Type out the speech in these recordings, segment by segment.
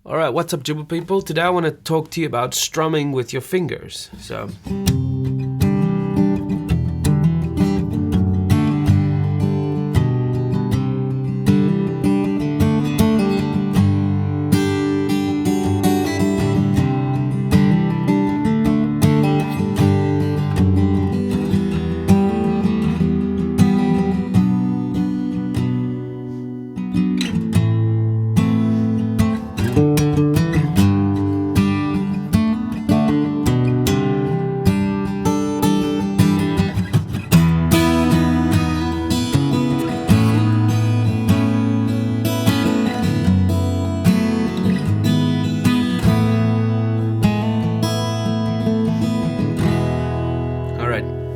Alright, what's up Jooba people? Today I want to talk to you about strumming with your fingers. So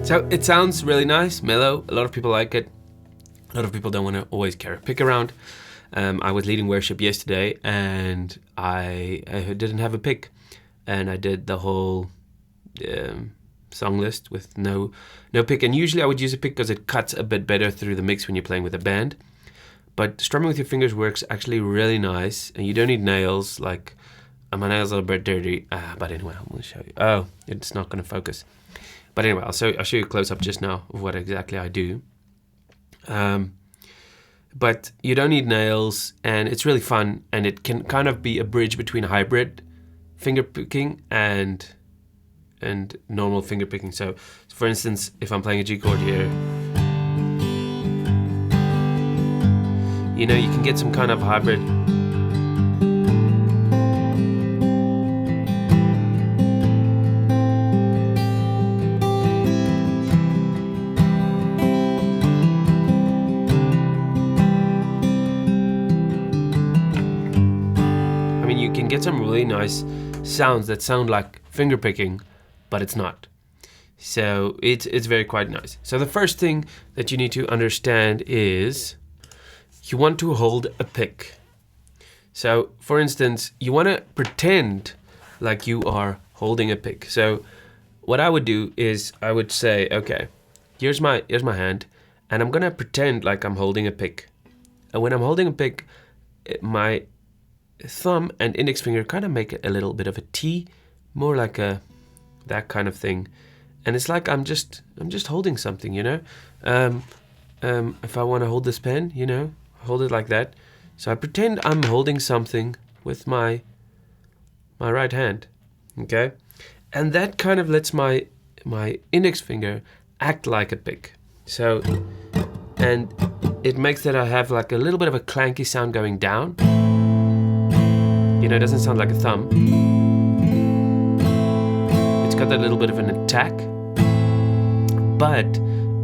So it sounds really nice, mellow. A lot of people like it. A lot of people don't want to always carry a pick around. I was leading worship yesterday and I didn't have a pick. And I did the whole song list with no pick. And usually I would use a pick because it cuts a bit better through the mix when you're playing with a band. But strumming with your fingers works actually really nice. And you don't need nails. Like, my nails are a bit dirty. But anyway, I'm going to show you. Oh, it's not going to focus. But anyway, I'll show you a close-up just now of what exactly I do. But you don't need nails, and it's really fun, and it can kind of be a bridge between hybrid finger picking and normal finger picking. So for instance, if I'm playing a G chord here, you know, you can get some kind of hybrid. You can get some really nice sounds that sound like finger picking, but it's not. So it's very quite nice. So the first thing that you need to understand is you want to hold a pick. So for instance, you want to pretend like you are holding a pick. So what I would do is I would say, okay, here's my hand, and I'm gonna pretend like I'm holding a pick. And when I'm holding a pick, my thumb and index finger kind of make it a little bit of a T, more like that kind of thing, and it's like I'm just holding something, you know. If I want to hold this pen, you know, hold it like that. So I pretend I'm holding something with my right hand, okay, and that kind of lets my index finger act like a pick. So, and it makes that I have like a little bit of a clanky sound going down. You know, it doesn't sound like a thumb. It's got that little bit of an attack, but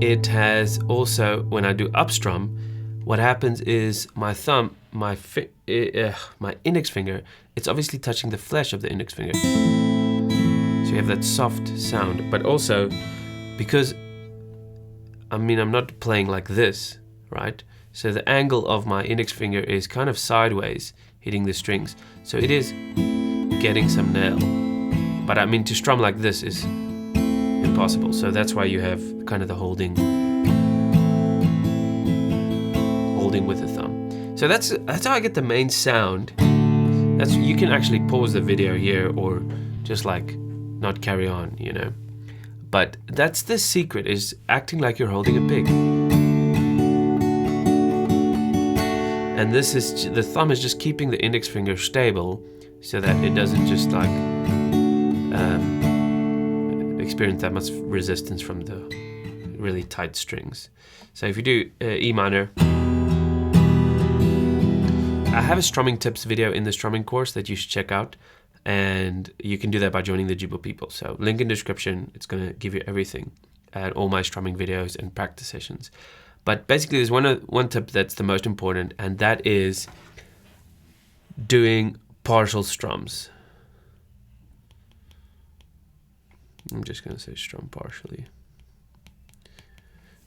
it has also, when I do up strum, what happens is my thumb, my index finger, it's obviously touching the flesh of the index finger. So you have that soft sound, but also because, I'm not playing like this, right? So the angle of my index finger is kind of sideways, hitting the strings. So it is getting some nail. But to strum like this is impossible. So that's why you have kind of the holding with the thumb. So that's how I get the main sound. You can actually pause the video here or just like not carry on, you know. But that's the secret, is acting like you're holding a pick. And this is, the thumb is just keeping the index finger stable so that it doesn't just like experience that much resistance from the really tight strings. So if you do E minor, I have a strumming tips video in the strumming course that you should check out, and you can do that by joining the Jooba people. So link in description, it's gonna give you everything and all my strumming videos and practice sessions. But basically there's one tip that's the most important, and that is doing partial strums. I'm just going to say strum partially.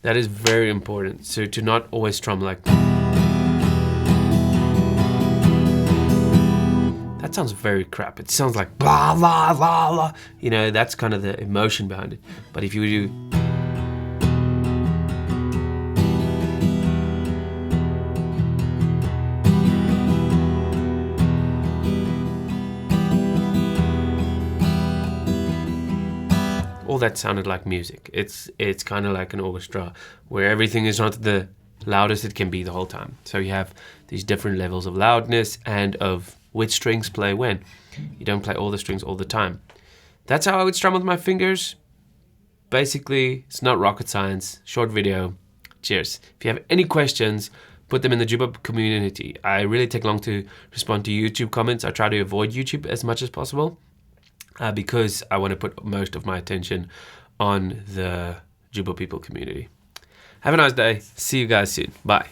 That is very important. So to not always strum like... That sounds very crap. It sounds like blah, blah, blah, blah. You know, that's kind of the emotion behind it. But if you do... that sounded like music. It's kind of like an orchestra where everything is not the loudest it can be the whole time. So you have these different levels of loudness and of which strings play when. You don't play all the strings all the time. That's how I would strum with my fingers. Basically, it's not rocket science. Short video. Cheers. If you have any questions, put them in the Jooba community. I really take long to respond to YouTube comments. I try to avoid YouTube as much as possible because I want to put most of my attention on the Jooba people community. Have a nice day. See you guys soon. Bye.